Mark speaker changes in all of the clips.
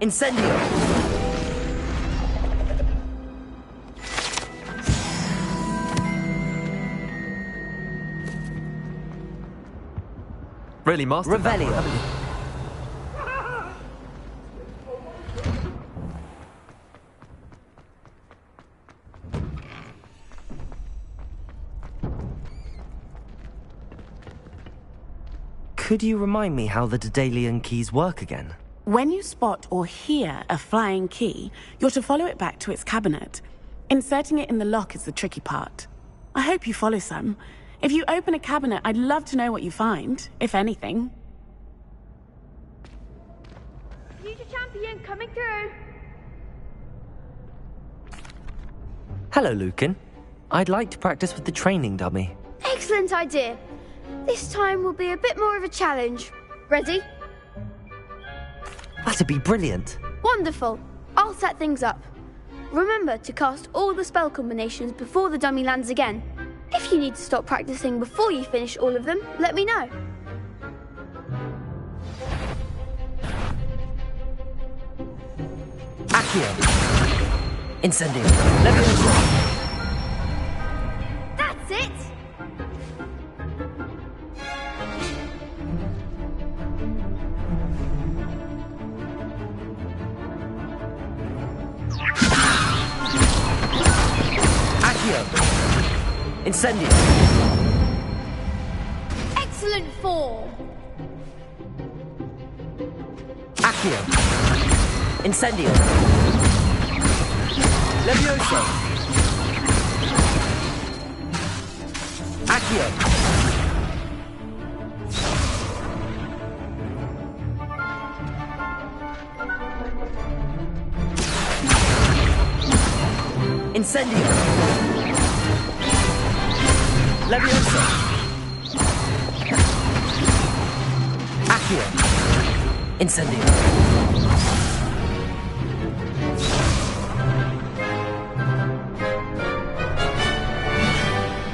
Speaker 1: Incendio!
Speaker 2: Really mastered that one,
Speaker 1: Revelio.
Speaker 2: haven't you?
Speaker 1: Could you remind me how the Daedalian keys work again?
Speaker 3: When you spot or hear a flying key, you're to follow it back to its cabinet. Inserting it in the lock is the tricky part. I hope you follow some. If you open a cabinet, I'd love to know what you find, if anything.
Speaker 4: Future champion coming through.
Speaker 1: Hello, Lucan. I'd like to practice with the training dummy.
Speaker 4: Excellent idea. This time will be a bit more of a challenge. Ready?
Speaker 1: That'd be brilliant.
Speaker 4: Wonderful. I'll set things up. Remember to cast all the spell combinations before the dummy lands again. If you need to stop practicing before you finish all of them, let me know.
Speaker 1: Accio. Incendio. Levioso.
Speaker 4: That's it!
Speaker 1: Accio. Incendio.
Speaker 4: Excellent form!
Speaker 1: Accio. Incendio. Levioso. Accio. Incendio. Levioso. Accio. Incendio.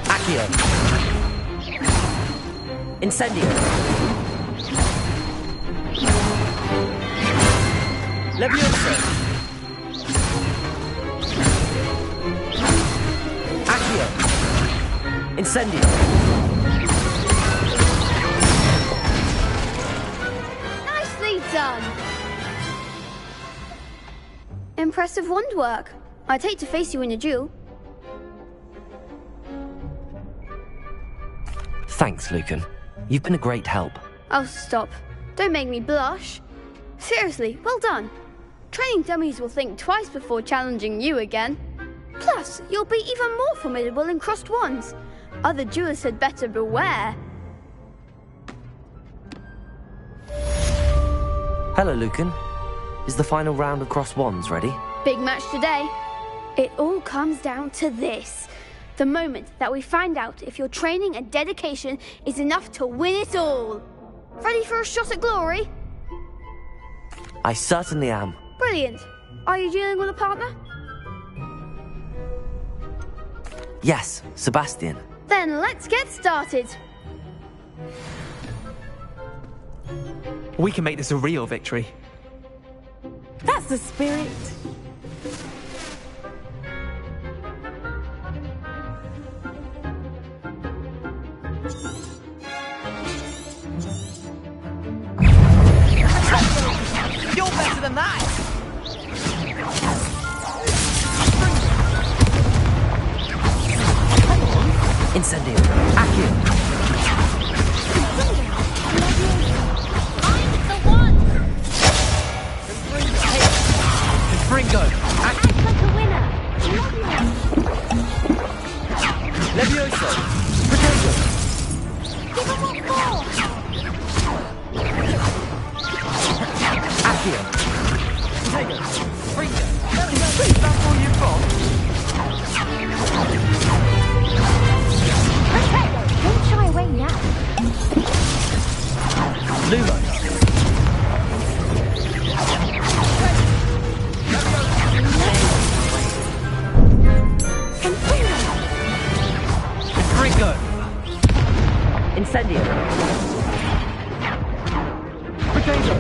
Speaker 1: Accio. Incendio. Levioso. Accio. Incendio.
Speaker 4: Nicely done! Impressive wand work. I'd hate to face you in a duel.
Speaker 1: Thanks, Lucan. You've been a great help.
Speaker 4: Oh, stop. Don't make me blush. Seriously, well done. Training dummies will think twice before challenging you again. Plus, you'll be even more formidable in crossed wands. Other duelists had better beware.
Speaker 1: Hello, Lucan. Is the final round of cross wands ready?
Speaker 4: Big match today. It all comes down to this. The moment that we find out if your training and dedication is enough to win it all. Ready for a shot at glory?
Speaker 1: I certainly am.
Speaker 4: Brilliant. Are you dealing with a partner?
Speaker 1: Yes, Sebastian.
Speaker 4: Then let's get started.
Speaker 2: We can make this a real victory.
Speaker 3: That's the spirit.
Speaker 1: You're better than that! Incendio. Accio.
Speaker 4: I'm the one!
Speaker 1: Confringo.
Speaker 4: Act like a winner.
Speaker 1: Levioso. Potato.
Speaker 4: Give him what for?
Speaker 1: Accio. Potato. Confringo. That's all you've got?
Speaker 4: Don't shy away now.
Speaker 1: Lumo. Confringo. Incendio. Potato.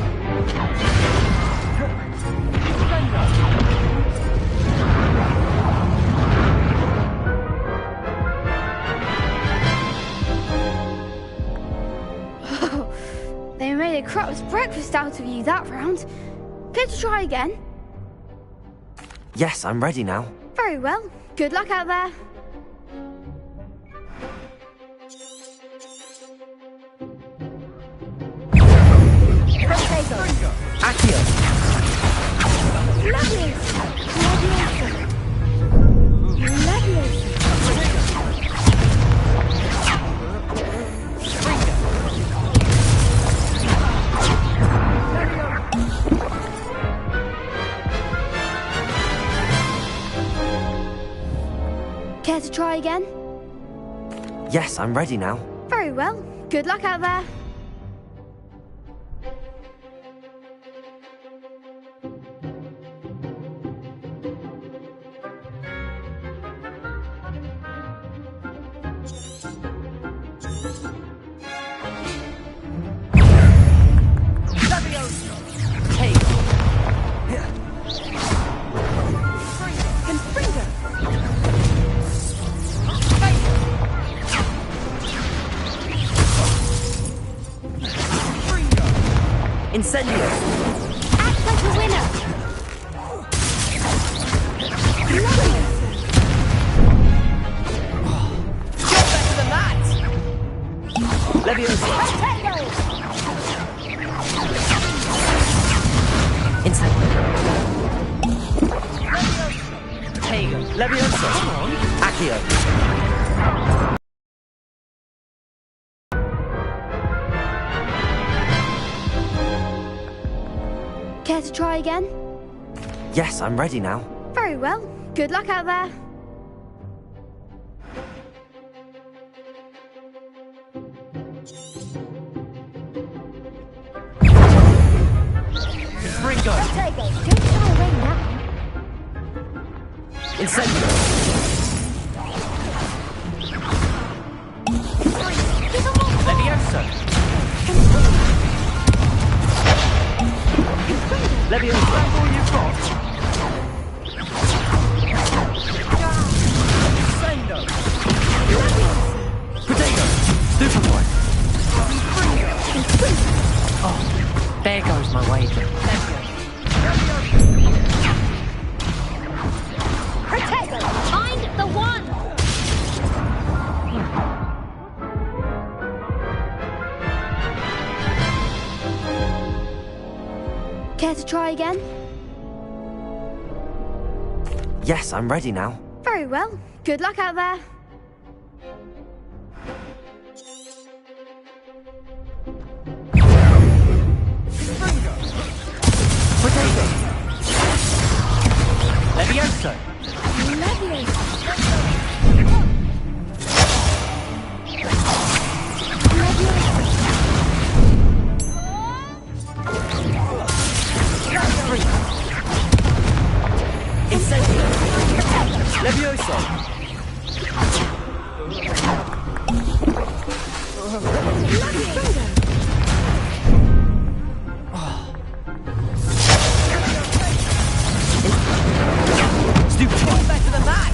Speaker 4: They made a crap's breakfast out of you that round. Care to try again?
Speaker 1: Yes, I'm ready now.
Speaker 4: Very well. Good luck out there.
Speaker 1: Accio!
Speaker 4: Care to try again?
Speaker 1: Yes, I'm ready now.
Speaker 4: Very well. Good luck out there.
Speaker 1: Incendio!
Speaker 4: Act like a winner.
Speaker 2: You're better than that!
Speaker 1: Leviosa! Incendio! Leviosa! Accio!
Speaker 4: Care to try again?
Speaker 1: Yes, I'm ready now.
Speaker 4: Very well. Good luck out there.
Speaker 2: Ringo!
Speaker 4: Don't shy away now.
Speaker 1: Incendio!
Speaker 2: Leviosa!
Speaker 1: Leviosa!
Speaker 2: All you've got? Sendo!
Speaker 1: Potato! Stupid one! Oh, there goes my wager.
Speaker 4: Protego! Find the one! Care to try again?
Speaker 1: Yes, I'm ready now.
Speaker 4: Very well. Good luck out there.
Speaker 1: Potato!
Speaker 2: Leviosa!
Speaker 1: Incendio! Leviosa! Stupid!
Speaker 2: You're better than that!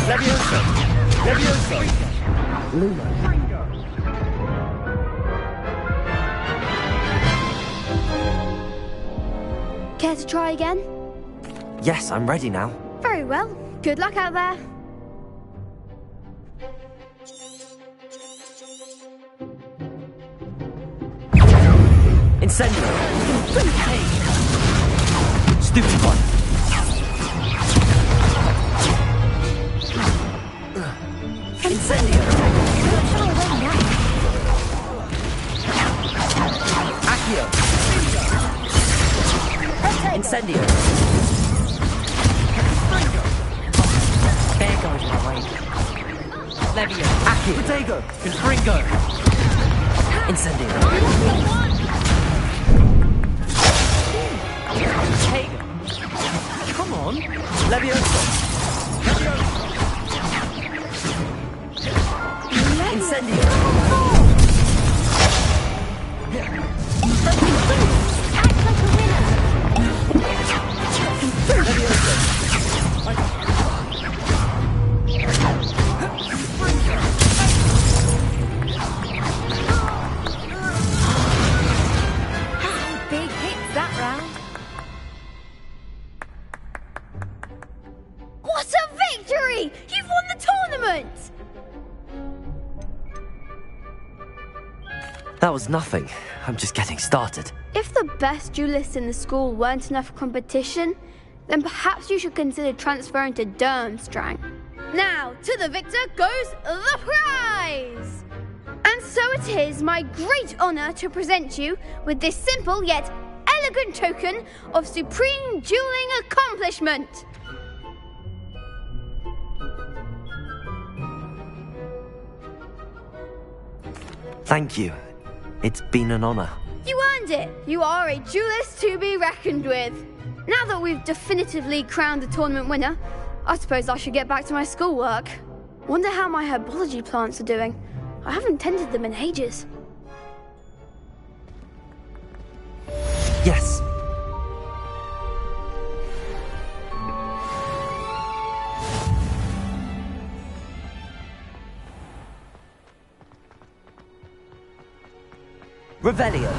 Speaker 1: Leviosa! Leviosa! Luna!
Speaker 4: Care to try again?
Speaker 1: Yes, I'm ready now.
Speaker 4: Very well. Good luck out there.
Speaker 1: Incendio! Stupid one! Incendio! Accio! Incendio! There goes my wager.
Speaker 2: Levio!
Speaker 1: Accio!
Speaker 2: Potato! Ringo!
Speaker 1: Incendio!
Speaker 2: Hey! Come on!
Speaker 1: was nothing. I'm just getting started.
Speaker 4: If the best duelists in the school weren't enough competition, then perhaps you should consider transferring to Durmstrang. Now, to the victor goes the prize! And so it is my great honor to present you with this simple yet elegant token of supreme dueling accomplishment.
Speaker 1: Thank you. It's been an honor.
Speaker 4: You earned it. You are a duelist to be reckoned with. Now that we've definitively crowned the tournament winner, I suppose I should get back to my schoolwork. Wonder how my herbology plants are doing. I haven't tended them in ages.
Speaker 1: Yes. Revelio.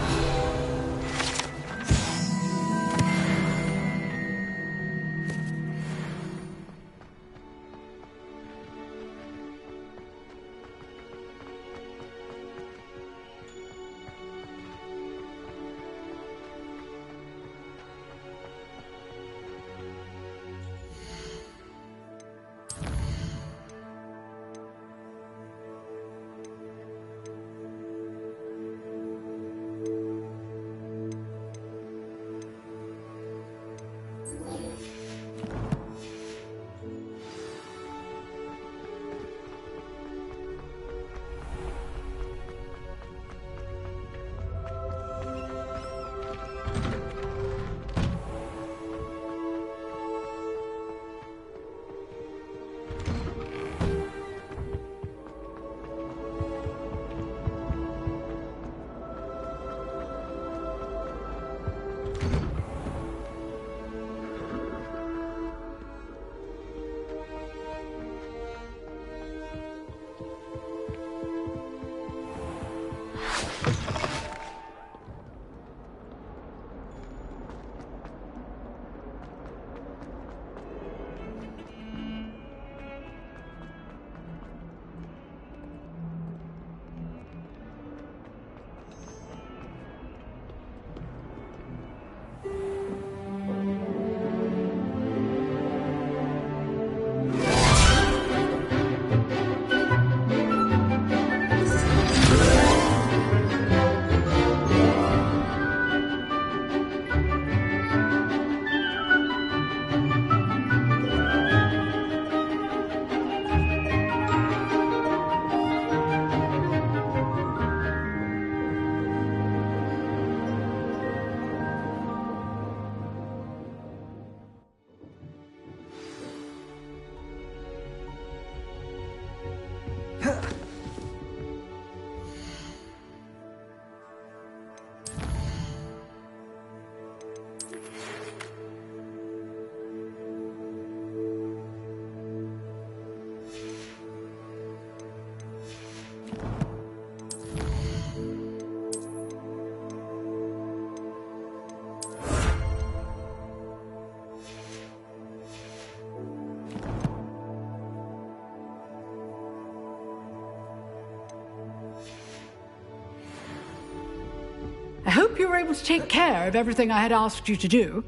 Speaker 5: I hope you were able to take care of everything I had asked you to do.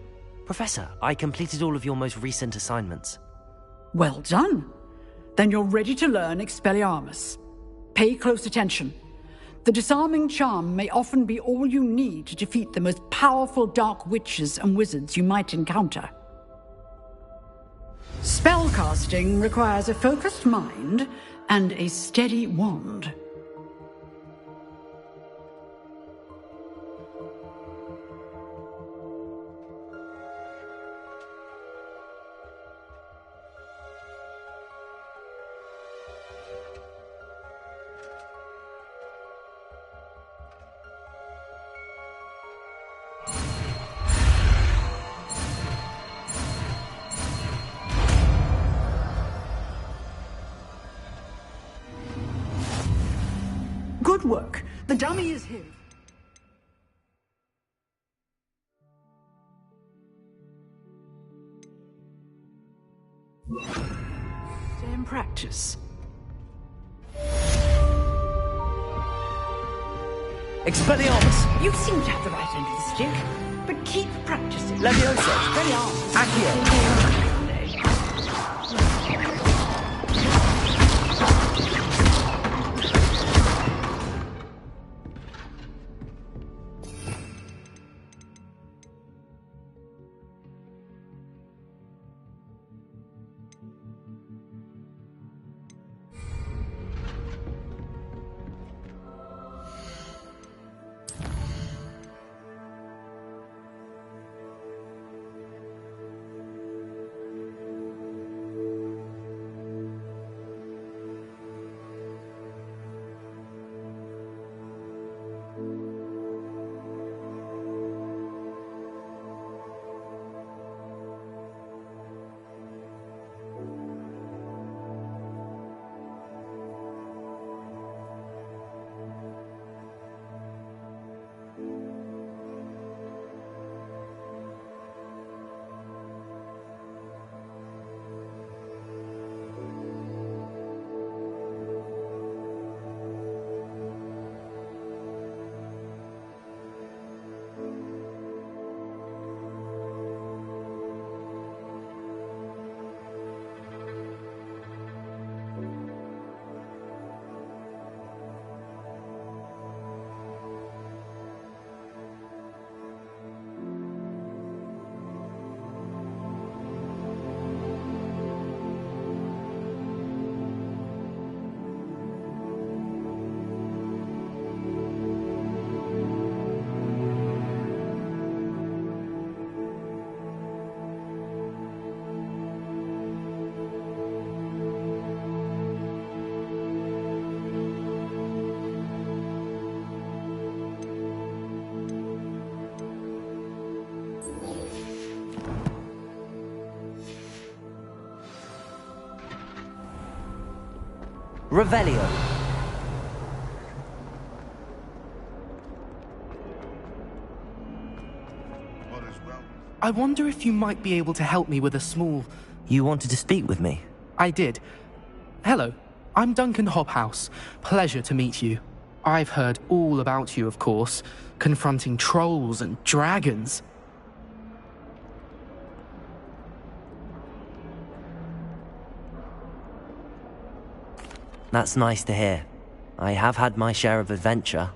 Speaker 1: Professor, I completed all of your most recent assignments.
Speaker 5: Well done. Then you're ready to learn Expelliarmus. Pay close attention. The disarming charm may often be all you need to defeat the most powerful dark witches and wizards you might encounter. Spellcasting requires a focused mind and a steady wand. Good work. The dummy is his. Stay in practice.
Speaker 1: Expelliarmus!
Speaker 5: You seem to have the right end of the stick, but keep practicing.
Speaker 1: Levioso!
Speaker 5: Expelliarmus.
Speaker 1: Accio! Revelio.
Speaker 2: I wonder if you might be able to help me with a small...
Speaker 1: You wanted to speak with me?
Speaker 2: I did. Hello, I'm Duncan Hobhouse. Pleasure to meet you. I've heard all about you, of course, confronting trolls and dragons.
Speaker 1: That's nice to hear. I have had my share of adventure.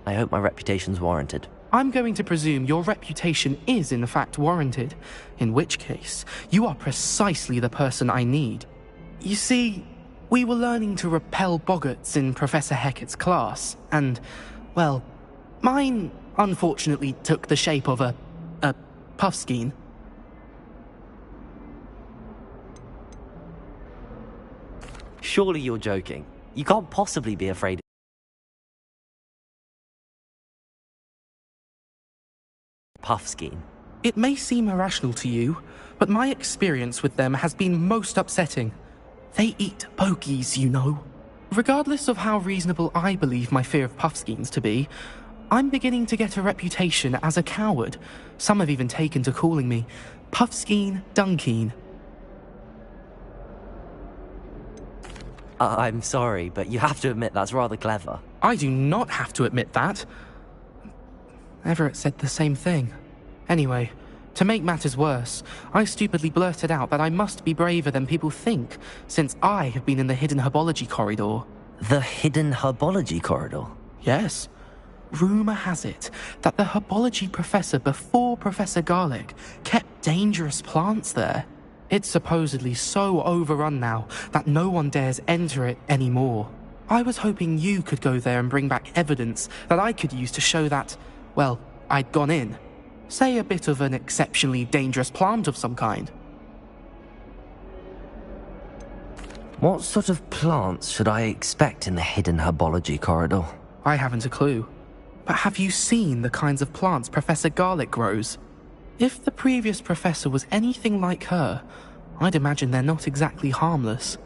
Speaker 1: I hope my reputation's warranted.
Speaker 2: I'm going to presume your reputation is in fact warranted, in which case, you are precisely the person I need. You see, we were learning to repel boggarts in Professor Hecat's class, and, well, mine unfortunately took the shape of a puffskein.
Speaker 1: Surely you're joking. You can't possibly be afraid. Puffskein.
Speaker 2: It may seem irrational to you, but my experience with them has been most upsetting. They eat bogies, you know. Regardless of how reasonable I believe my fear of puffskeins to be, I'm beginning to get a reputation as a coward. Some have even taken to calling me Puffskein Dunkeen.
Speaker 1: I'm sorry, but you have to admit that's rather clever.
Speaker 2: I do not have to admit that. Everett said the same thing. Anyway, to make matters worse, I stupidly blurted out that I must be braver than people think, since I have been in the hidden herbology corridor.
Speaker 1: The hidden herbology corridor?
Speaker 2: Yes. Rumour has it that the herbology professor before Professor Garlic kept dangerous plants there. It's supposedly so overrun now that no one dares enter it anymore. I was hoping you could go there and bring back evidence that I could use to show that, well, I'd gone in. Say a bit of an exceptionally dangerous plant of some kind.
Speaker 1: What sort of plants should I expect in the hidden herbology corridor?
Speaker 2: I haven't a clue. But have you seen the kinds of plants Professor Garlic grows? If the previous professor was anything like her, I'd imagine they're not exactly harmless.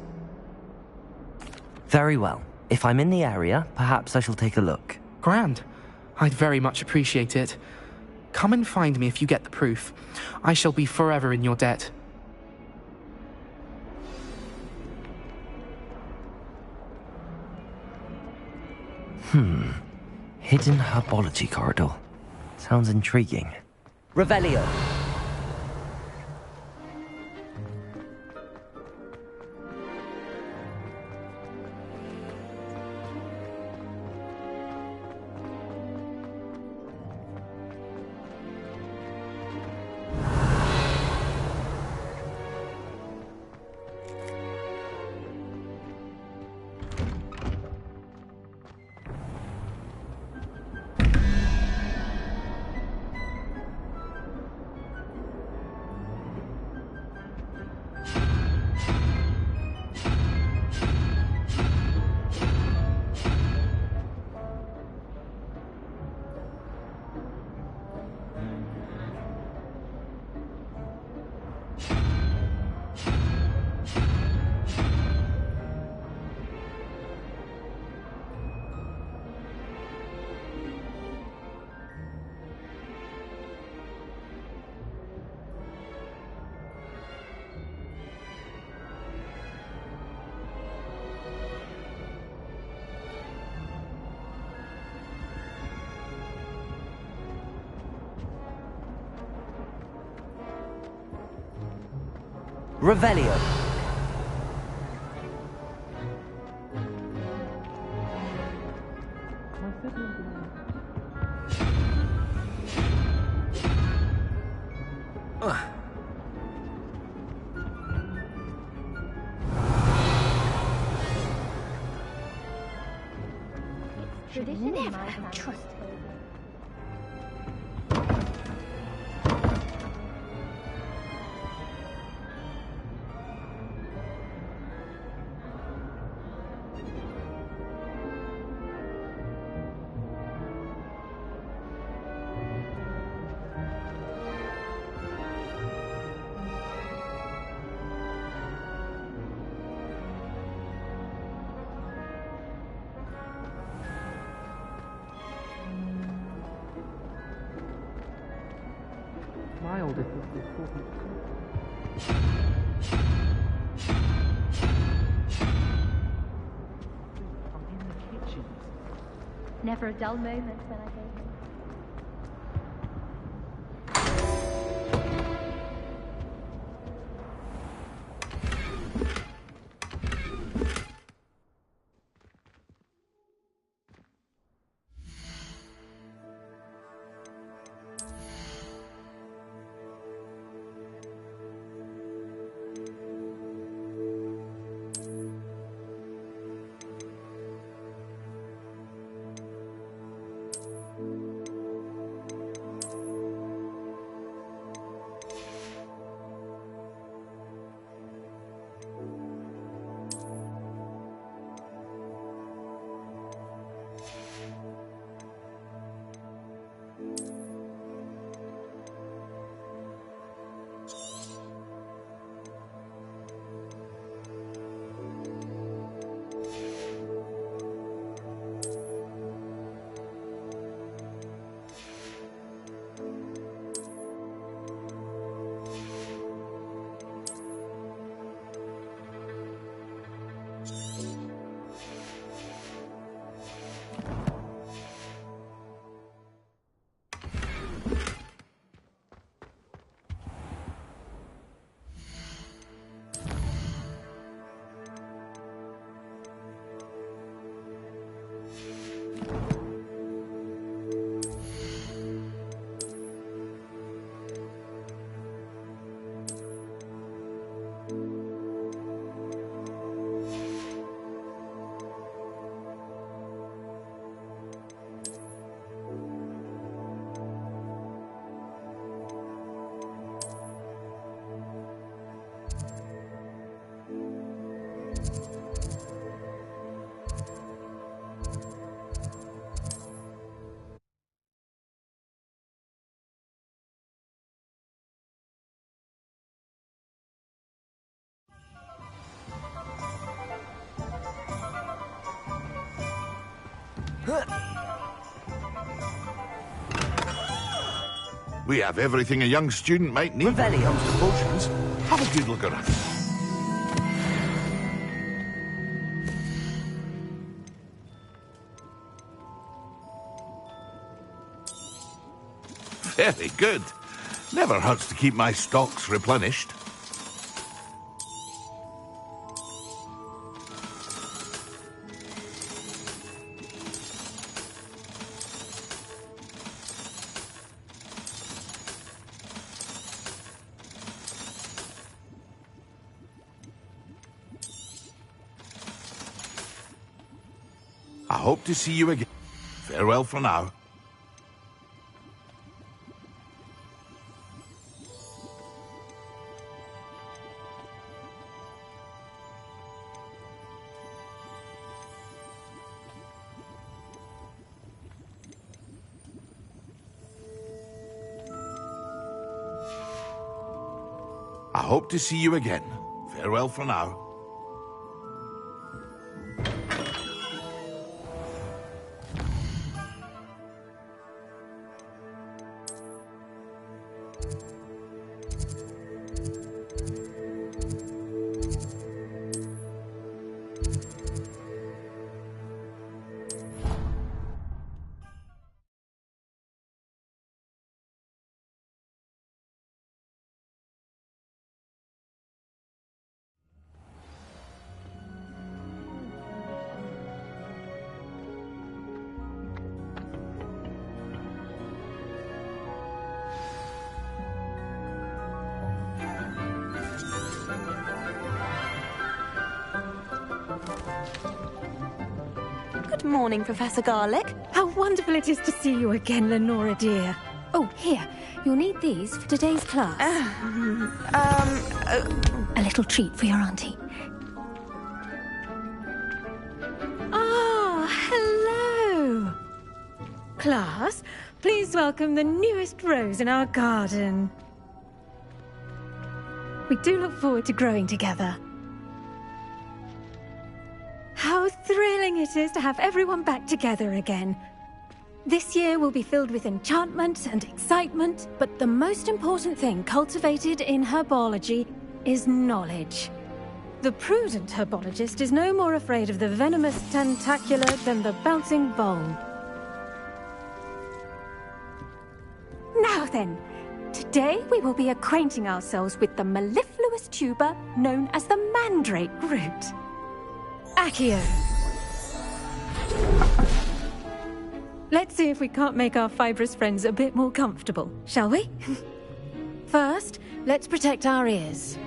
Speaker 1: Very well. If I'm in the area, perhaps I shall take a look.
Speaker 2: Grand. I'd very much appreciate it. Come and find me if you get the proof. I shall be forever in your debt.
Speaker 1: Hidden herbology corridor. Sounds intriguing. Revelio. Revelio.
Speaker 4: Never have trusted.
Speaker 2: My oldest is I'm in the kitchen.
Speaker 6: Never a dull moment when I go home.
Speaker 7: We have everything a young student might need when it comes to potions. Have a good look around. Very good. Never hurts to keep my stocks replenished. I hope to see you again. Farewell for now. I hope to see you again. Farewell for now.
Speaker 8: Good morning, Professor Garlick.
Speaker 9: How wonderful it is to see you again, Lenora dear. Oh, here. You'll need these for today's class. A little treat for your auntie. Ah, hello. Class, please welcome the newest rose in our garden. We do look forward to growing together. How thrilling it is to have everyone back together again. This year will be filled with enchantment and excitement, but the most important thing cultivated in herbology is knowledge. The prudent herbologist is no more afraid of the venomous tentacula than the bouncing vole. Now then, today we will be acquainting ourselves with the mellifluous tuber known as the mandrake root. Accio. Let's see if we can't make our fibrous friends a bit more comfortable, shall we? First, let's protect our ears.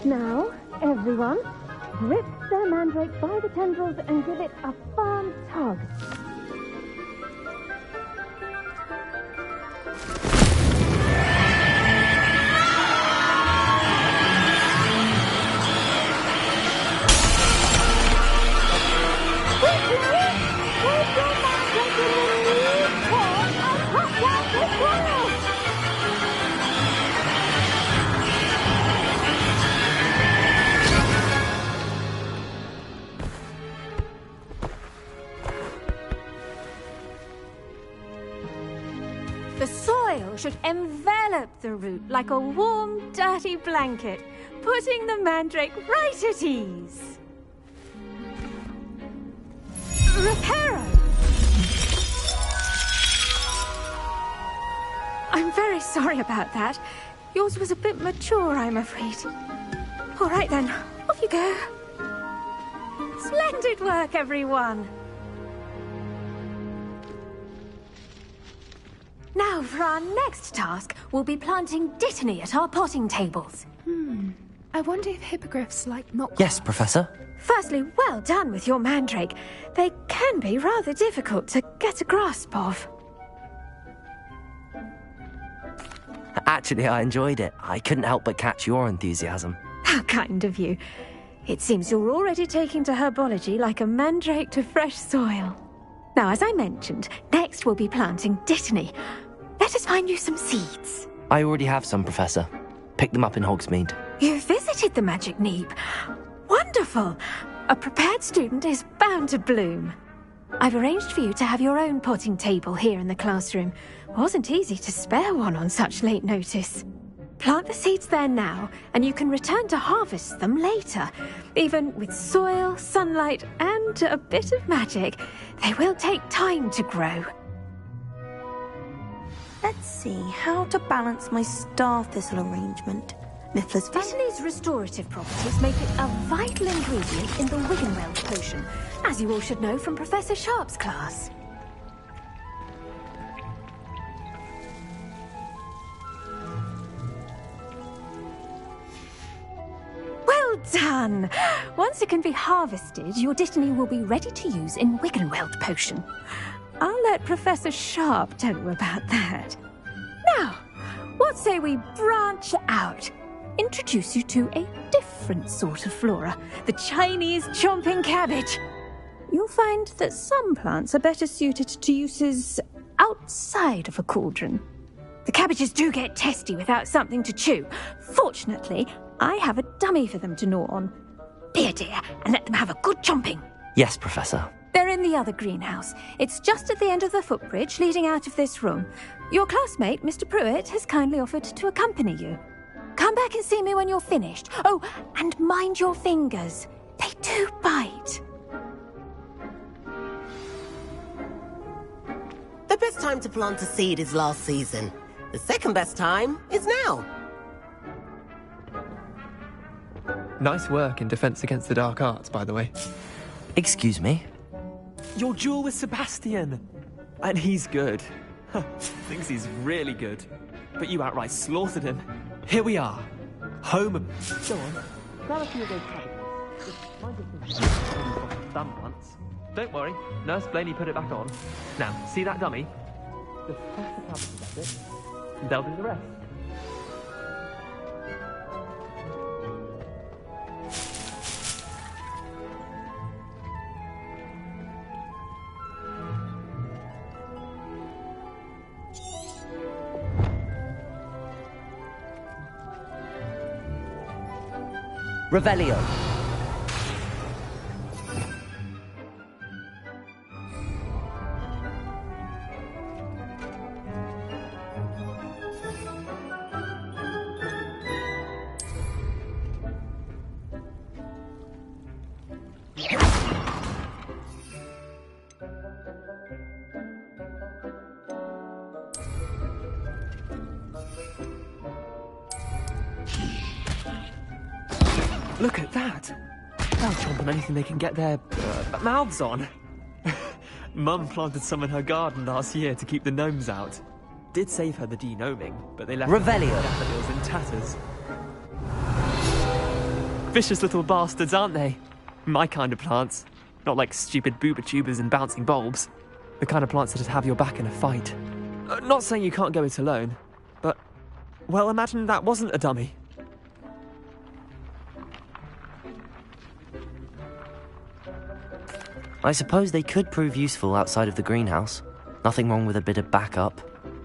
Speaker 9: Now, everyone, grip their mandrake by the tendrils and give it a firm tug. The soil should envelop the root like a warm, dirty blanket, putting the mandrake right at ease. Reparo! I'm very sorry about that. Yours was a bit mature, I'm afraid. All right then, off you go. Splendid work, everyone. Now, for our next task, we'll be planting dittany at our potting tables.
Speaker 10: I wonder if hippogriffs like not...
Speaker 1: Yes, Professor.
Speaker 9: Firstly, well done with your mandrake. They can be rather difficult to get a grasp of.
Speaker 1: Actually, I enjoyed it. I couldn't help but catch your enthusiasm.
Speaker 9: How kind of you. It seems you're already taking to herbology like a mandrake to fresh soil. Now, as I mentioned, next we'll be planting dittany. Let us find you some seeds.
Speaker 1: I already have some, Professor. Picked them up in Hogsmeade.
Speaker 9: You visited the Magic Neep. Wonderful. A prepared student is bound to bloom. I've arranged for you to have your own potting table here in the classroom. Wasn't easy to spare one on such late notice. Plant the seeds there now, and you can return to harvest them later. Even with soil, sunlight, and a bit of magic, they will take time to grow.
Speaker 8: Let's see how to balance my star thistle arrangement. Mifflin's
Speaker 9: Thistle's restorative properties make it a vital ingredient in the Wiggenweld potion, as you all should know from Professor Sharp's class. Well done! Once it can be harvested, your Dittany will be ready to use in Wiggenweld potion. I'll let Professor Sharp tell you about that. Now, what say we branch out? Introduce you to a different sort of flora, the Chinese chomping cabbage. You'll find that some plants are better suited to uses outside of a cauldron. The cabbages do get testy without something to chew. Fortunately, I have a dummy for them to gnaw on. Be a dear and let them have a good chomping.
Speaker 1: Yes, Professor.
Speaker 9: They're in the other greenhouse. It's just at the end of the footbridge leading out of this room. Your classmate, Mr. Pruitt, has kindly offered to accompany you. Come back and see me when you're finished. Oh, and mind your fingers. They do bite.
Speaker 11: The best time to plant a seed is last season. The second best time is now.
Speaker 12: Nice work in Defense Against the Dark Arts, by the way.
Speaker 1: Excuse me?
Speaker 12: Your duel with Sebastian! And he's good. Thinks he's really good. But you outright slaughtered him. Here we are. Home of... Go on. Grab a few of those cabbages. Mind your fingers. Thumb once. Don't worry. Nurse Blaney put it back on. Now, see that dummy? Just press the cabbages, that's it. And they'll do the rest.
Speaker 1: Revelio.
Speaker 12: Look at that! They'll chomp on anything they can get their mouths on. Mum planted some in her garden last year to keep the gnomes out. Did save her the de-gnoming, but they left
Speaker 1: Revelio.
Speaker 12: daffodils in tatters. Vicious little bastards, aren't they? My kind of plants. Not like stupid booba tubers and bouncing bulbs. The kind of plants that'd have your back in a fight. Not saying you can't go it alone, but... well, imagine that wasn't a dummy.
Speaker 1: I suppose they could prove useful outside of the greenhouse. Nothing wrong with a bit of backup,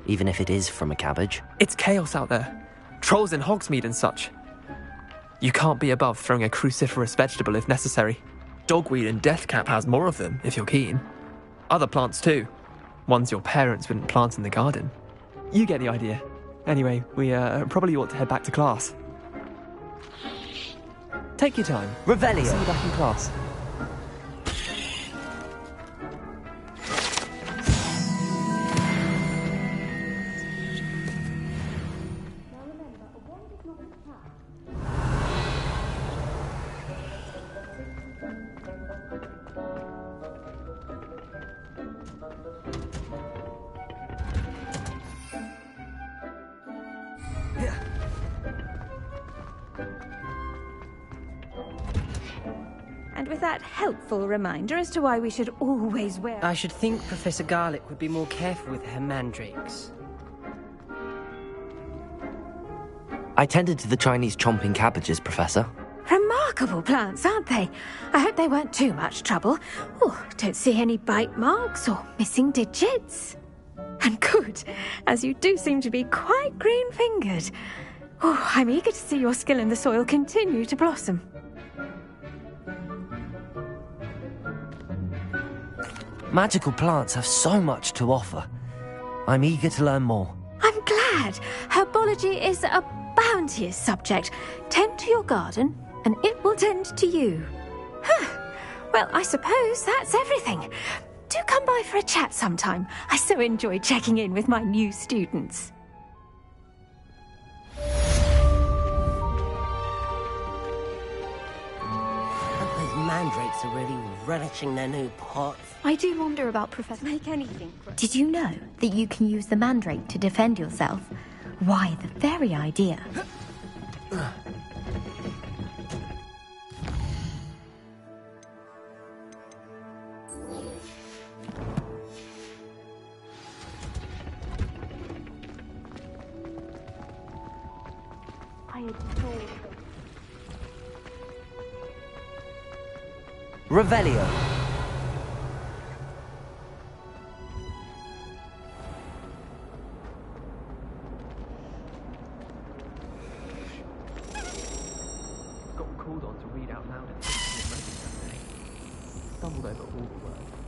Speaker 1: even if it is from a cabbage.
Speaker 12: It's chaos out there. Trolls in Hogsmeade and such. You can't be above throwing a cruciferous vegetable if necessary. Dogweed and deathcap has more of them, if you're keen. Other plants too. Ones your parents wouldn't plant in the garden. You get the idea. Anyway, we probably ought to head back to class. Take your time.
Speaker 1: Revelio.
Speaker 12: See you back in class.
Speaker 9: And with that helpful reminder as to why we should always wear...
Speaker 13: I should think Professor Garlick would be more careful with her mandrakes.
Speaker 1: I tended to the Chinese chomping cabbages, Professor.
Speaker 9: Remarkable plants, aren't they? I hope they weren't too much trouble. Oh, don't see any bite marks or missing digits. And good, as you do seem to be quite green-fingered. Oh, I'm eager to see your skill in the soil continue to blossom.
Speaker 1: Magical plants have so much to offer. I'm eager to learn more.
Speaker 9: I'm glad. Herbology is a bounteous subject. Tend to your garden, and it will tend to you. Well, I suppose that's everything. Do come by for a chat sometime. I so enjoy checking in with my new students.
Speaker 11: Those mandrakes are really relishing their new pots.
Speaker 6: I do wonder about Professor... Make anything. Did you know that you can use the mandrake to defend yourself? Why, the very idea. I adore it.
Speaker 14: Revelio.
Speaker 12: Got called on to read out loud at the Dumbledore got all the words.